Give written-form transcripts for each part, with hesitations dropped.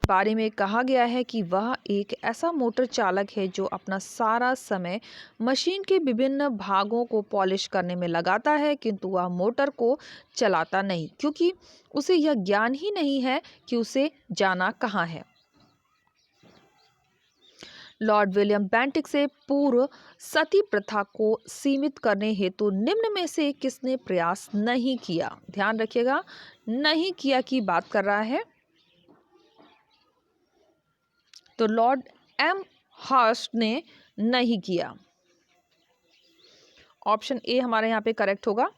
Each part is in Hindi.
बारे में कहा गया है कि वह एक ऐसा मोटर चालक है जो अपना सारा समय मशीन के विभिन्न भागों को पॉलिश करने में लगाता है, किंतु वह मोटर को चलाता नहीं क्योंकि उसे यह ज्ञान ही नहीं है कि उसे जाना कहाँ है। लॉर्ड विलियम बेंटिक से पूर्व सती प्रथा को सीमित करने हेतु निम्न में से किसने प्रयास नहीं किया? ध्यान रखिएगा, नहीं किया की बात कर रहा है। तो लॉर्ड एम हर्स्ट ने नहीं किया। ऑप्शन ए हमारे यहाँ पे करेक्ट होगा।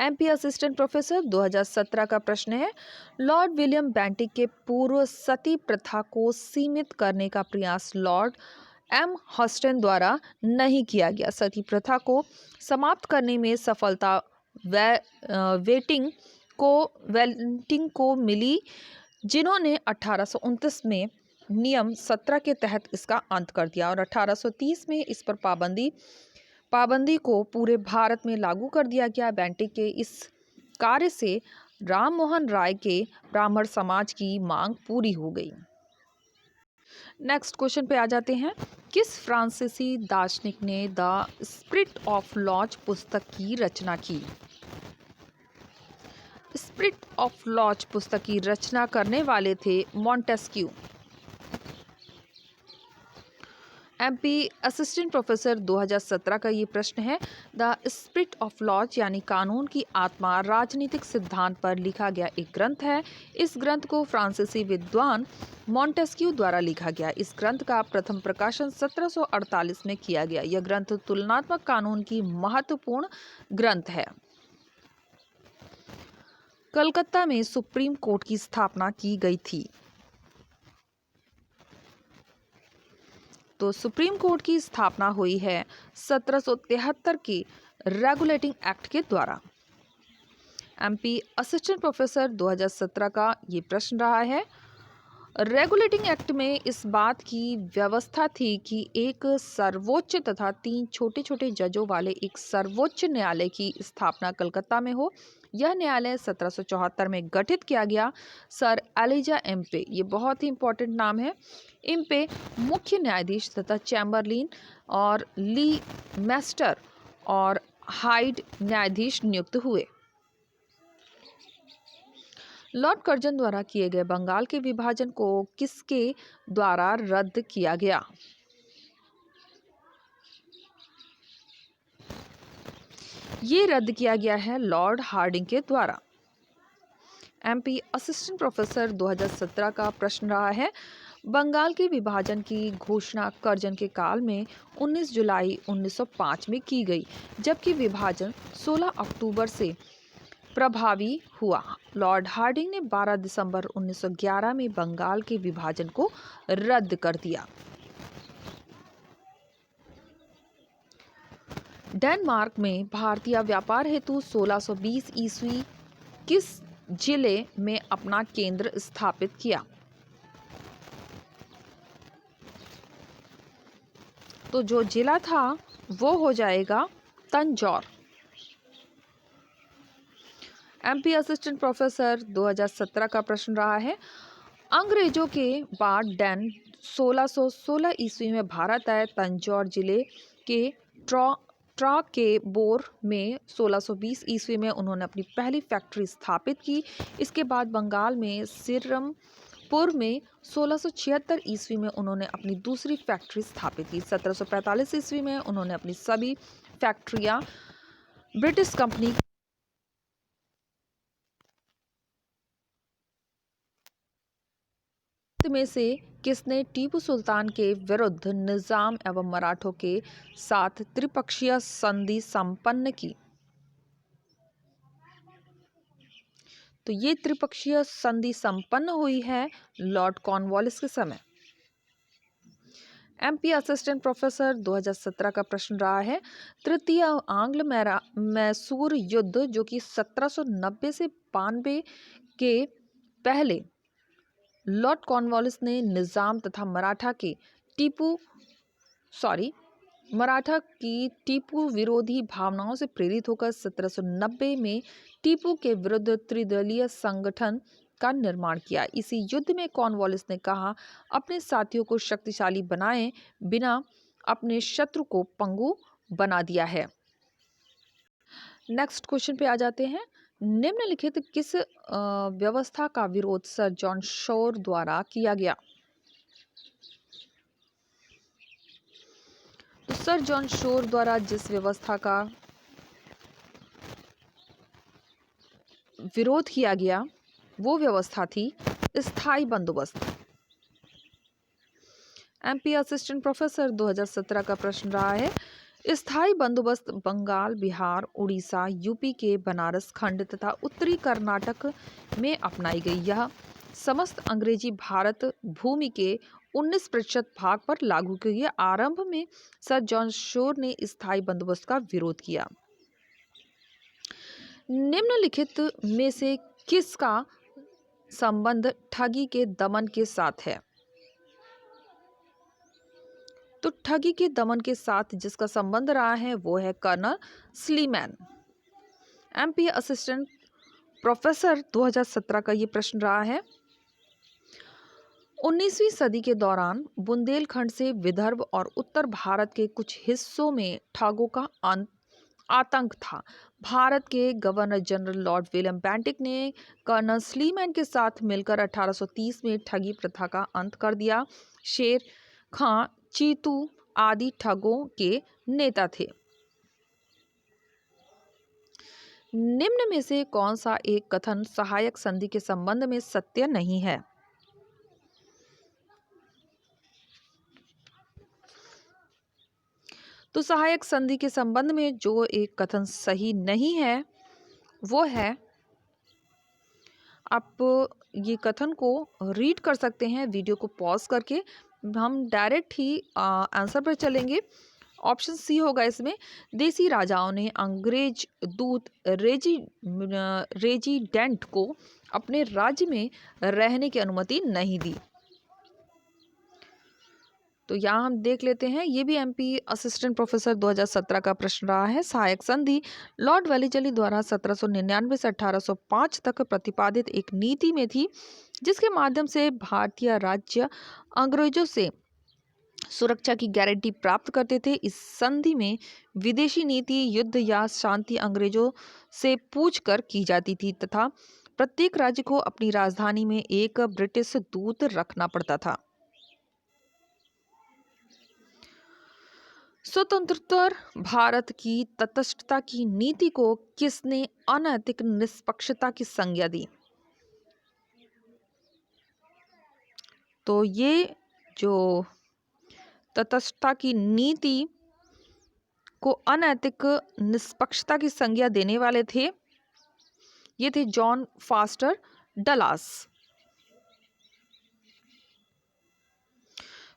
एमपी असिस्टेंट प्रोफेसर 2017 का प्रश्न है, लॉर्ड विलियम बेंटिक के पूर्व सती प्रथा को सीमित करने का प्रयास लॉर्ड एम हस्टन द्वारा नहीं किया गया। सती प्रथा को समाप्त करने में सफलता वेल्टिंग को मिली, जिन्होंने 1829 में नियम 17 के तहत इसका अंत कर दिया और 1830 में इस पर पाबंदी को पूरे भारत में लागू कर दिया गया। बेंटिक के इस कार्य से राम मोहन राय के ब्राह्मण समाज की मांग पूरी हो गई। नेक्स्ट क्वेश्चन पे आ जाते हैं। किस फ्रांसीसी दार्शनिक ने द स्पिरिट ऑफ लॉज पुस्तक की रचना की? स्पिरिट ऑफ लॉज पुस्तक की रचना करने वाले थे मॉन्टेस्क्यू। एमपी असिस्टेंट प्रोफेसर 2017 का ये प्रश्न है, द स्पिरिट ऑफ लॉज यानी कानून की आत्मा राजनीतिक सिद्धांत पर लिखा गया एक ग्रंथ है। इस ग्रंथ को फ्रांसीसी विद्वान मॉन्टेस्क्यू द्वारा लिखा गया। इस ग्रंथ का प्रथम प्रकाशन 1748 में किया गया। यह ग्रंथ तुलनात्मक कानून की महत्वपूर्ण ग्रंथ है। कलकत्ता में सुप्रीम कोर्ट की स्थापना की गई थी। तो सुप्रीम कोर्ट की स्थापना हुई है 1773 के रेगुलेटिंग एक्ट के द्वारा। एमपी असिस्टेंट प्रोफेसर 2017 का ये प्रश्न रहा है, रेगुलेटिंग एक्ट में इस बात की व्यवस्था थी कि एक सर्वोच्च तथा 3 छोटे छोटे जजों वाले एक सर्वोच्च न्यायालय की स्थापना कलकत्ता में हो। यह न्यायालय 1774 में गठित किया गया। सर एलिजा इम्पे, ये बहुत ही इंपॉर्टेंट नाम है। इम्पे मुख्य न्यायाधीश तथा चैम्बरलिन और ली मेस्टर और हाइड न्यायाधीश नियुक्त हुए। लॉर्ड कर्जन द्वारा किए गए बंगाल के विभाजन को किसके द्वारा रद्द किया गया? ये रद्द किया गया है लॉर्ड हार्डिंग के द्वारा। एमपी असिस्टेंट प्रोफेसर 2017 का प्रश्न रहा है, बंगाल के विभाजन की घोषणा कर्जन के काल में 19 जुलाई 1905 में की गई, जबकि विभाजन 16 अक्टूबर से प्रभावी हुआ। लॉर्ड हार्डिंग ने 12 दिसंबर 1911 में बंगाल के विभाजन को रद्द कर दिया। डेनमार्क में भारतीय व्यापार हेतु 1620 ईस्वी किस जिले में अपना केंद्र स्थापित किया? तो जो जिला था वो हो जाएगा तंजौर। एमपी असिस्टेंट प्रोफेसर 2017 का प्रश्न रहा है, अंग्रेजों के बाद डैन 1616 ईस्वी में भारत आए। तंजौर जिले के ट्रा के बोर में 1620 ईस्वी में उन्होंने अपनी पहली फैक्ट्री स्थापित की। इसके बाद बंगाल में सिरमपुर में 1676 ईस्वी में उन्होंने अपनी दूसरी फैक्ट्री स्थापित की। 1745 ईस्वी में उन्होंने अपनी सभी फैक्ट्रियां ब्रिटिश कंपनी में से किसने टीपू सुल्तान के विरुद्ध निजाम एवं मराठों के साथ त्रिपक्षीय संधि संपन्न की? तो ये त्रिपक्षीय संधि संपन्न हुई है लॉर्ड कॉर्नवालिस के समय। एमपी असिस्टेंट प्रोफेसर 2017 का प्रश्न रहा है, तृतीय आंग्ल मैसूर युद्ध जो कि 1790 से 92 के पहले लॉर्ड कॉर्नवालिस ने निजाम तथा मराठा की टीपू विरोधी भावनाओं से प्रेरित होकर 1790 में टीपू के विरुद्ध त्रिदलीय संगठन का निर्माण किया। इसी युद्ध में कॉर्नवालिस ने कहा, अपने साथियों को शक्तिशाली बनाए बिना अपने शत्रु को पंगु बना दिया है। नेक्स्ट क्वेश्चन पे आ जाते हैं। निम्नलिखित किस व्यवस्था का विरोध सर जॉन शोर द्वारा किया गया? तो सर जॉन शोर द्वारा जिस व्यवस्था का विरोध किया गया वो व्यवस्था थी स्थायी बंदोबस्त। एमपी असिस्टेंट प्रोफेसर 2017 का प्रश्न रहा है, स्थायी बंदोबस्त बंगाल, बिहार, उड़ीसा, यूपी के बनारस खंड तथा उत्तरी कर्नाटक में अपनाई गई। यह समस्त अंग्रेजी भारत भूमि के 19% भाग पर लागू की गई। आरंभ में सर जॉन शोर ने स्थायी बंदोबस्त का विरोध किया। निम्नलिखित में से किसका संबंध ठगी के दमन के साथ है? तो ठगी के दमन के साथ जिसका संबंध रहा है वो है colonel Sleeman. MP assistant professor 2017 का ये प्रश्न रहा है, 19वीं सदी के दौरान बुंदेलखंड से विदर्भ और उत्तर भारत के कुछ हिस्सों में ठगों का आतंक था। भारत के governor general Lord William Bentinck ने कर्नल स्लीमैन के साथ मिलकर 1830 में ठगी प्रथा का अंत कर दिया। शेर खां, चीतू आदि ठगों के नेता थे। निम्न में से कौन सा एक कथन सहायक संधि के संबंध में सत्य नहीं है? तो सहायक संधि के संबंध में जो एक कथन सही नहीं है वो है, आप ये कथन को रीड कर सकते हैं वीडियो को पॉज करके। हम डायरेक्ट ही आंसर पर चलेंगे। ऑप्शन सी होगा इसमें, देसी राजाओं ने अंग्रेज दूत रेजिडेंट को अपने राज्य में रहने की अनुमति नहीं दी। तो यहाँ हम देख लेते हैं, ये भी एमपी असिस्टेंट प्रोफेसर 2017 का प्रश्न रहा है। सहायक संधि लॉर्ड वेलिजली द्वारा 1799 से 1805 तक प्रतिपादित एक नीति में थी, जिसके माध्यम से भारतीय राज्य अंग्रेजों से सुरक्षा की गारंटी प्राप्त करते थे। इस संधि में विदेशी नीति, युद्ध या शांति अंग्रेजों से पूछकर की जाती थी तथा प्रत्येक राज्य को अपनी राजधानी में एक ब्रिटिश दूत रखना पड़ता था। स्वतंत्रोत्तर भारत की तटस्थता की नीति को किसने अनैतिक निष्पक्षता की संज्ञा दी? तो ये जो तटस्थता की नीति को अनैतिक निष्पक्षता की संज्ञा देने वाले थे, ये थे John faster Dallas.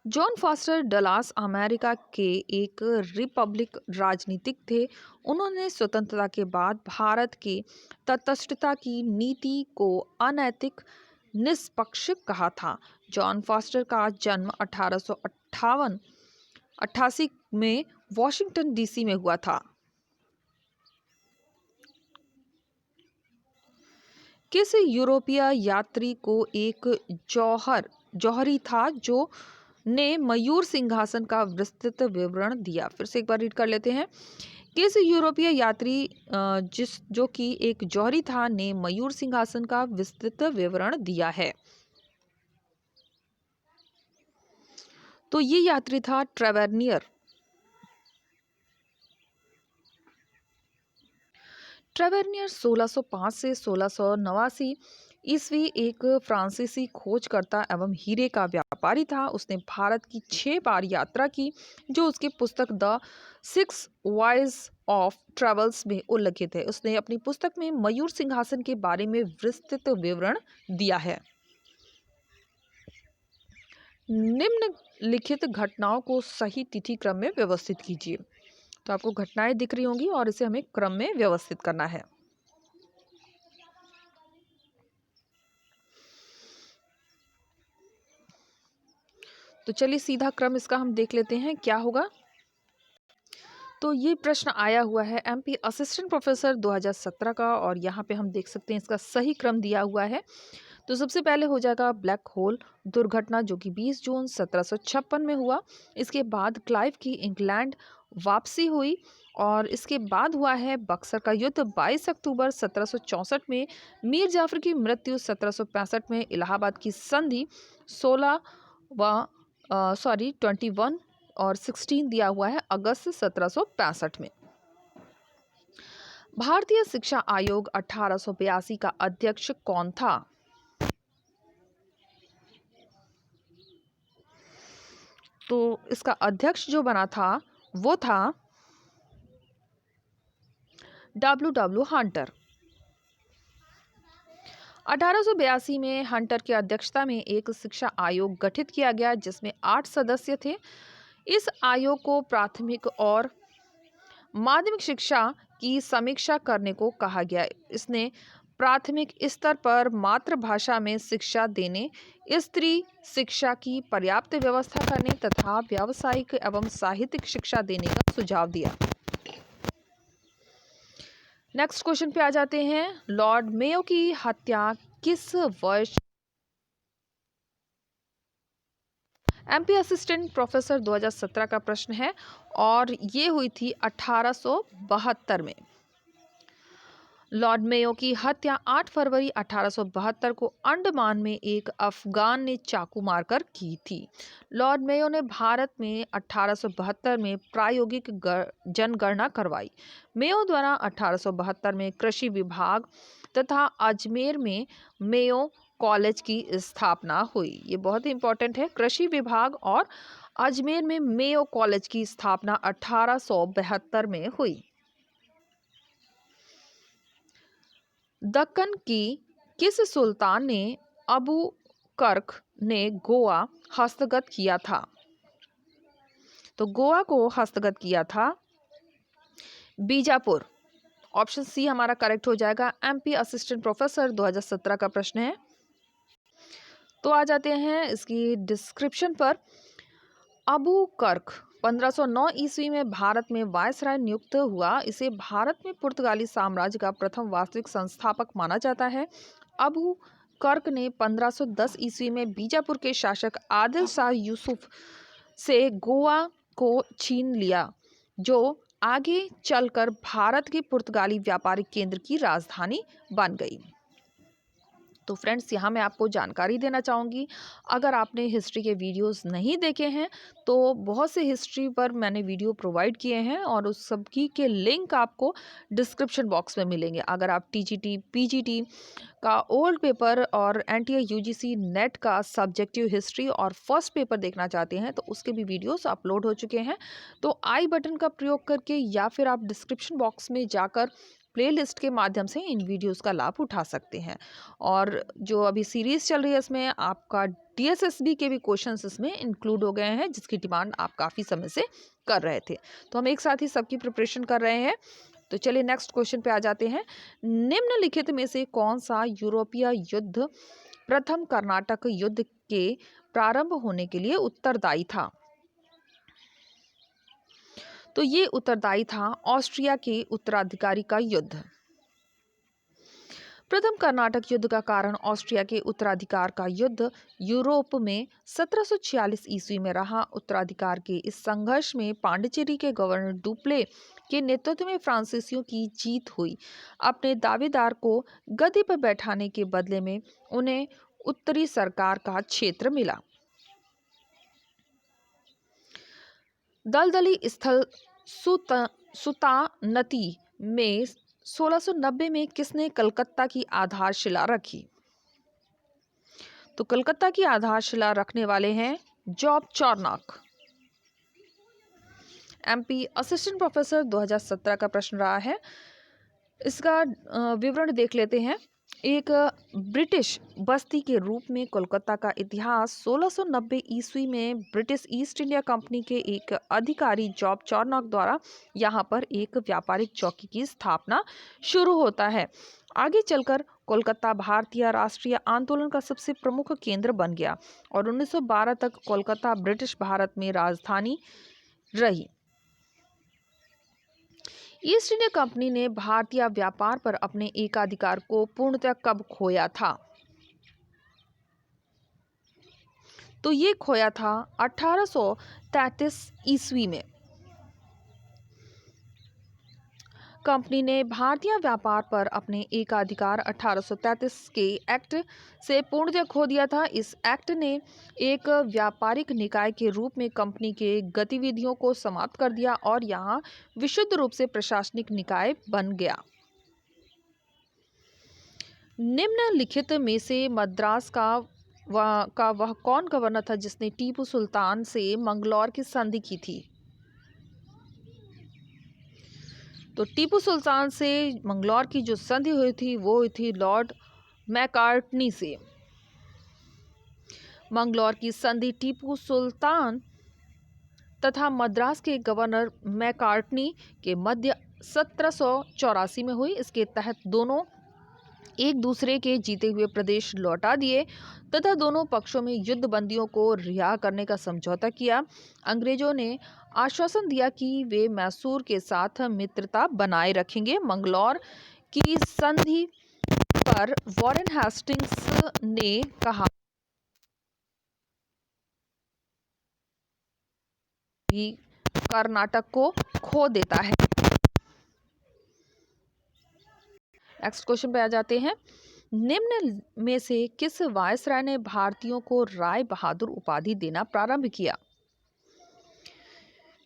John faster Dallas America के एक रिपब्लिक राजनीतिक थे। उन्होंने स्वतंत्रता के बाद भारत के तटस्थता की नीति को अनैतिक निष्पक्ष कहा था। जॉन फास्टर का जन्म 1888 में वॉशिंगटन डीसी में हुआ था। किस यूरोपीय यात्री को एक जौहरी था जो ने मयूर सिंहासन का विस्तृत विवरण दिया? फिर से एक बार रीड कर लेते हैं। किस यूरोपीय यात्री जो कि एक जौहरी था ने मयूर सिंहासन का विस्तृत विवरण दिया है? तो ये यात्री था ट्रेवेर्नियर। ट्रेवेर्नियर 1605 से 1689 ईस्वी एक फ्रांसीसी खोजकर्ता एवं हीरे का व्यापारी था। उसने भारत की 6 बार यात्रा की, जो उसकी पुस्तक द 6 वॉयज ऑफ ट्रेवल्स में उल्लिखित है। उसने अपनी पुस्तक में मयूर सिंहासन के बारे में विस्तृत विवरण दिया है। निम्नलिखित घटनाओं को सही तिथि क्रम में व्यवस्थित कीजिए। तो आपको घटनाएं दिख रही होंगी और इसे हमें क्रम में व्यवस्थित करना है। तो चलिए सीधा क्रम इसका हम देख लेते हैं क्या होगा। तो ये प्रश्न आया हुआ है एमपी असिस्टेंट प्रोफेसर 2017 का और यहाँ पे हम देख सकते हैं इसका सही क्रम दिया हुआ है। तो सबसे पहले हो जाएगा ब्लैक होल दुर्घटना, जो कि 20 जून 1756 में हुआ। इसके बाद क्लाइव की इंग्लैंड वापसी हुई, और इसके बाद हुआ है बक्सर का युद्ध 22 अक्टूबर 1764 में। मीर जाफर की मृत्यु 1765 में। इलाहाबाद की संधि 16 व 21 और 16 दिया हुआ है अगस्त 1765 में। भारतीय शिक्षा आयोग 1882 का अध्यक्ष कौन था? तो इसका अध्यक्ष जो बना था वो था डब्ल्यू हंटर। 1882 में हंटर की अध्यक्षता में एक शिक्षा आयोग गठित किया गया, जिसमें 8 सदस्य थे। इस आयोग को प्राथमिक और माध्यमिक शिक्षा की समीक्षा करने को कहा गया। इसने प्राथमिक स्तर पर मातृभाषा में शिक्षा देने, स्त्री शिक्षा की पर्याप्त व्यवस्था करने तथा व्यावसायिक एवं साहित्यिक शिक्षा देने का सुझाव दिया। नेक्स्ट क्वेश्चन पे आ जाते हैं। लॉर्ड मेयो की हत्या किस वर्ष? एमपी असिस्टेंट प्रोफेसर 2017 का प्रश्न है, और ये हुई थी 1872 में। लॉर्ड मेयो की हत्या 8 फरवरी 1872 को अंडमान में एक अफगान ने चाकू मारकर की थी। लॉर्ड मेयो ने भारत में 1872 में प्रायोगिक जनगणना करवाई। मेयो द्वारा 1872 में कृषि विभाग तथा अजमेर में मेयो कॉलेज की स्थापना हुई। ये बहुत ही इंपॉर्टेंट है। कृषि विभाग और अजमेर में मेयो कॉलेज की स्थापना 1872 में हुई। दक्कन की किस सुल्तान ने अबू कर्क ने गोवा हस्तगत किया था? तो गोवा को हस्तगत किया था बीजापुर। ऑप्शन सी हमारा करेक्ट हो जाएगा। एमपी असिस्टेंट प्रोफेसर 2017 का प्रश्न है। तो आ जाते हैं इसकी डिस्क्रिप्शन पर। अबू कर्क 1509 ईस्वी में भारत में वायसराय नियुक्त हुआ। इसे भारत में पुर्तगाली साम्राज्य का प्रथम वास्तविक संस्थापक माना जाता है। अबू कर्क ने 1510 ईस्वी में बीजापुर के शासक आदिल शाह यूसुफ से गोवा को छीन लिया, जो आगे चलकर भारत के पुर्तगाली व्यापारिक केंद्र की राजधानी बन गई। तो फ्रेंड्स, यहाँ मैं आपको जानकारी देना चाहूँगी, अगर आपने हिस्ट्री के वीडियोस नहीं देखे हैं तो बहुत से हिस्ट्री पर मैंने वीडियो प्रोवाइड किए हैं, और उस सब की के लिंक आपको डिस्क्रिप्शन बॉक्स में मिलेंगे। अगर आप टीजीटी, पीजीटी का ओल्ड पेपर और एनटीए यूजीसी नेट का सब्जेक्टिव हिस्ट्री और फर्स्ट पेपर देखना चाहते हैं तो उसके भी वीडियोस अपलोड हो चुके हैं। तो आई बटन का प्रयोग करके या फिर आप डिस्क्रिप्शन बॉक्स में जाकर प्लेलिस्ट के माध्यम से इन वीडियोस का लाभ उठा सकते हैं। और जो अभी सीरीज चल रही है इसमें आपका डीएसएसबी के भी क्वेश्चंस इसमें इंक्लूड हो गए हैं, जिसकी डिमांड आप काफ़ी समय से कर रहे थे। तो हम एक साथ ही सबकी प्रिपरेशन कर रहे हैं। तो चलिए नेक्स्ट क्वेश्चन पे आ जाते हैं। निम्नलिखित में से कौन सा यूरोपीय युद्ध प्रथम कर्नाटक युद्ध के प्रारंभ होने के लिए उत्तरदायी था? तो ये उत्तरदायी था ऑस्ट्रिया के उत्तराधिकारी का युद्ध। प्रथम कर्नाटक युद्ध का कारण ऑस्ट्रिया के उत्तराधिकार का युद्ध यूरोप में 1746 ईस्वी में रहा। उत्तराधिकार के इस संघर्ष में पांडिचेरी के गवर्नर डुप्ले के नेतृत्व में फ्रांसीसियों की जीत हुई। अपने दावेदार को गद्दी पर बैठाने के बदले में उन्हें उत्तरी सरकार का क्षेत्र मिला। दलदली स्थल सुतानती में 1690 में किसने कलकत्ता की आधारशिला रखी? तो कलकत्ता की आधारशिला रखने वाले हैं जॉब चॉर्नॉक। एमपी असिस्टेंट प्रोफेसर 2017 का प्रश्न रहा है। इसका विवरण देख लेते हैं। एक ब्रिटिश बस्ती के रूप में कोलकाता का इतिहास 1690 ईस्वी में ब्रिटिश ईस्ट इंडिया कंपनी के एक अधिकारी जॉब चॉर्नॉक द्वारा यहाँ पर एक व्यापारिक चौकी की स्थापना शुरू होता है। आगे चलकर कोलकाता भारतीय राष्ट्रीय आंदोलन का सबसे प्रमुख केंद्र बन गया और 1912 तक कोलकाता ब्रिटिश भारत में राजधानी रही। ईस्ट इंडिया कंपनी ने भारतीय व्यापार पर अपने एकाधिकार को पूर्णतः कब खोया था? तो ये खोया था 1833 ईस्वी में। कंपनी ने भारतीय व्यापार पर अपने एकाधिकार 1833 के एक्ट से पूर्णतः खो दिया था। इस एक्ट ने एक व्यापारिक निकाय के रूप में कंपनी के गतिविधियों को समाप्त कर दिया और यहाँ विशुद्ध रूप से प्रशासनिक निकाय बन गया। निम्नलिखित में से मद्रास का वह कौन गवर्नर था जिसने टीपू सुल्तान से मंगलौर की संधि की थी? तो टीपू सुल्तान से मंगलौर की जो संधि हुई थी वो हुई थी लॉर्ड मैकार्टनी से। मंगलौर की संधि टीपू सुल्तान तथा मद्रास के गवर्नर मैकार्टनी के मध्य 1784 में हुई। इसके तहत दोनों एक दूसरे के जीते हुए प्रदेश लौटा दिए तथा दोनों पक्षों में युद्ध बंदियों को रिहा करने का समझौता किया। अंग्रेजों ने आश्वासन दिया कि वे मैसूर के साथ मित्रता बनाए रखेंगे। मंगलौर की संधि पर वॉरेन हेस्टिंग्स ने कहा भी कर्नाटक को खो देता है। नेक्स्ट क्वेश्चन पे आ जाते हैं। निम्न में से किस वायसराय ने भारतीयों को राय बहादुर उपाधि देना प्रारंभ किया?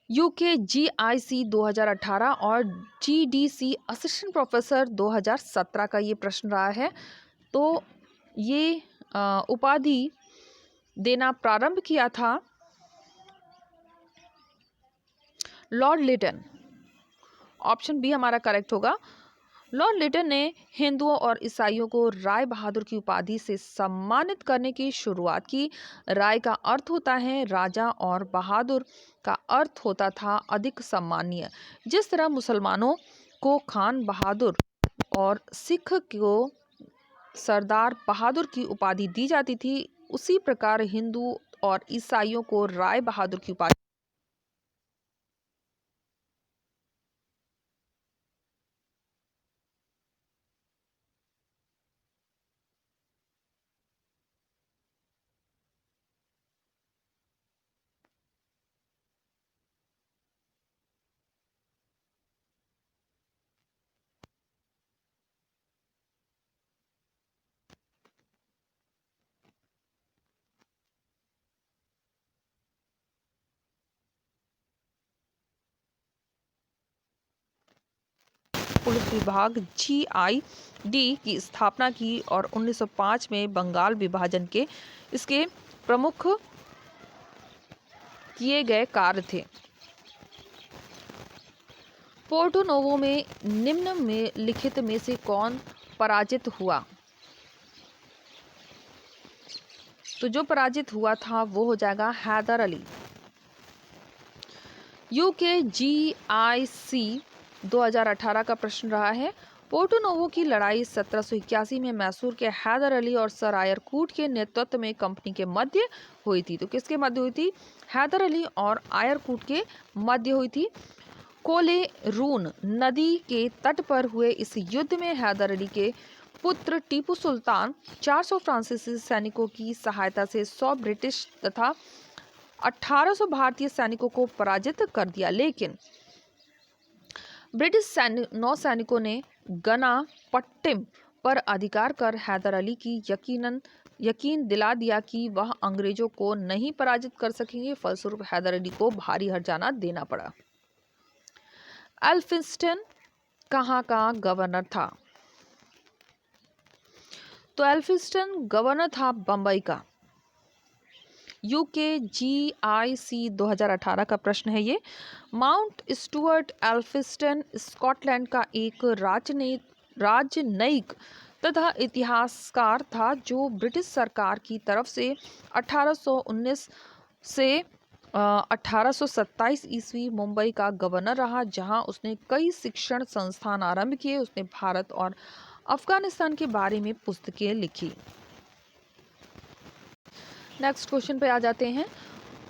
यूके जीआईसी 2018 और जीडीसी असिस्टेंट प्रोफेसर 2017 का ये प्रश्न रहा है। तो ये उपाधि देना प्रारंभ किया था लॉर्ड लिटन। ऑप्शन बी हमारा करेक्ट होगा। लॉर्ड लिटन ने हिंदुओं और ईसाइयों को राय बहादुर की उपाधि से सम्मानित करने की शुरुआत की। राय का अर्थ होता है राजा और बहादुर का अर्थ होता था अधिक सम्मानीय। जिस तरह मुसलमानों को खान बहादुर और सिख को सरदार बहादुर की उपाधि दी जाती थी, उसी प्रकार हिंदू और ईसाइयों को राय बहादुर की उपाधि पुलिस विभाग जीआईडी की स्थापना की और 1905 में बंगाल विभाजन के इसके प्रमुख किए गए कार्य थे। पोर्टो नोवो में निम्न में लिखित में से कौन पराजित हुआ? तो जो पराजित हुआ था वो हो जाएगा हैदर अली। यूके जीआईसी 2018 का प्रश्न रहा है। पोर्टो नोवो की लड़ाई 1781 में मैसूर के हैदर अली और सर आयरकूट के नेतृत्व में कंपनी के मध्य हुई थी। तो किसके मध्य हुई थी? हैदर अली और आयरकूट के मध्य हुई थी। कोले रून नदी के तट पर हुए इस युद्ध में हैदर अली के पुत्र टीपू सुल्तान 400 फ्रांसीसी सैनिकों की सहायता से 100 ब्रिटिश तथा 1800 भारतीय सैनिकों को पराजित कर दिया। लेकिन ब्रिटिश नौसैनिकों ने गना पट्टिम पर अधिकार कर हैदर अली की यकीन दिला दिया कि वह अंग्रेजों को नहीं पराजित कर सकेंगे। फलस्वरूप हैदर अली को भारी हर्जाना देना पड़ा। एल्फिंस्टन कहाँ का गवर्नर था? तो एल्फिंस्टन गवर्नर था बंबई का। यूके जीआईसी 2018 का प्रश्न है ये। माउंट स्टुअर्ट एल्फिंस्टन स्कॉटलैंड का एक राजनयिक तथा इतिहासकार था जो ब्रिटिश सरकार की तरफ से 1819 से 1827 ईस्वी मुंबई का गवर्नर रहा, जहां उसने कई शिक्षण संस्थान आरंभ किए। उसने भारत और अफगानिस्तान के बारे में पुस्तकें लिखी। नेक्स्ट क्वेश्चन पे आ जाते हैं।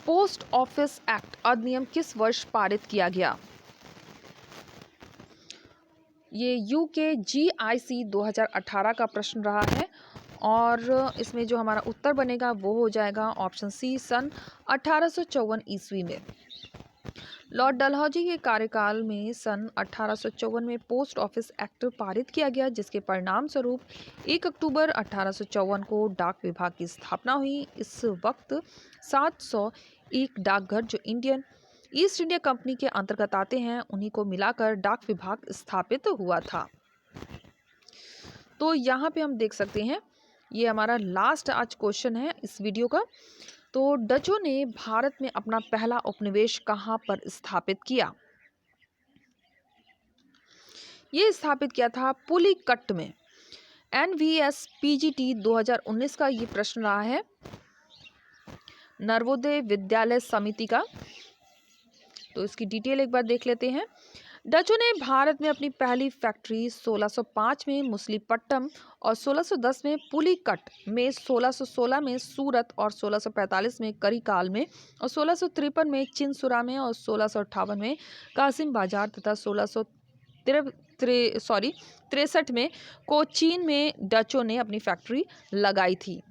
पोस्ट ऑफिस एक्ट अधिनियम किस वर्ष पारित किया गया? ये यूके जीआईसी 2018 का प्रश्न रहा है। और इसमें जो हमारा उत्तर बनेगा वो हो जाएगा ऑप्शन सी, सन 1854 ईस्वी में। लॉर्ड डलहौजी के कार्यकाल में सन 1854 में पोस्ट ऑफिस एक्ट पारित किया गया, जिसके परिणाम स्वरूप 1 अक्टूबर 1854 को डाक विभाग की स्थापना हुई। इस वक्त 701 डाकघर जो इंडियन ईस्ट इंडिया कंपनी के अंतर्गत आते हैं, उन्हीं को मिलाकर डाक विभाग स्थापित हुआ था। तो यहाँ पे हम देख सकते हैं, ये हमारा लास्ट आज क्वेश्चन है इस वीडियो का। तो डचों ने भारत में अपना पहला उपनिवेश कहाँ पर स्थापित किया? ये स्थापित किया था पुलिकट में। NVSPGT 2019 का ये प्रश्न रहा है, नवोदय विद्यालय समिति का। तो इसकी डिटेल एक बार देख लेते हैं। डचों ने भारत में अपनी पहली फैक्ट्री 1605 में मुसलीपट्टनम और 1610 में पुलिकट में, 1616 में सूरत और 1645 में करिकाल में और 1653 में चिनसुरा में और 1658 में कासिम बाजार तथा 1663 में कोचीन में डचों ने अपनी फैक्ट्री लगाई थी।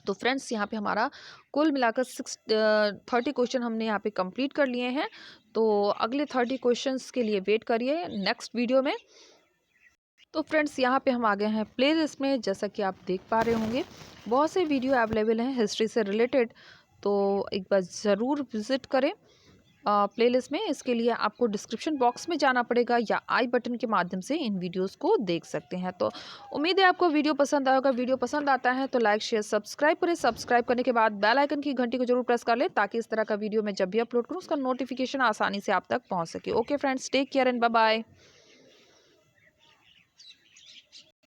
तो फ्रेंड्स, यहाँ पे हमारा कुल मिलाकर 30 क्वेश्चन हमने यहाँ पे कंप्लीट कर लिए हैं। तो अगले 30 क्वेश्चंस के लिए वेट करिए नेक्स्ट वीडियो में। तो फ्रेंड्स, यहाँ पे हम आ गए हैं प्लेलिस्ट में। जैसा कि आप देख पा रहे होंगे, बहुत से वीडियो अवेलेबल हैं हिस्ट्री से रिलेटेड, तो एक बार ज़रूर विजिट करें प्लेलिस्ट में। इसके लिए आपको डिस्क्रिप्शन बॉक्स में जाना पड़ेगा या आई बटन के माध्यम से इन वीडियोस को देख सकते हैं। तो उम्मीद है आपको वीडियो पसंद आएगा। वीडियो पसंद आता है तो लाइक शेयर सब्सक्राइब करें। सब्सक्राइब करने के बाद बेल आइकन की घंटी को जरूर प्रेस कर लें, ताकि इस तरह का वीडियो मैं जब भी अपलोड करूँ उसका नोटिफिकेशन आसानी से आप तक पहुँच सके। Okay friends, take care and bye bye.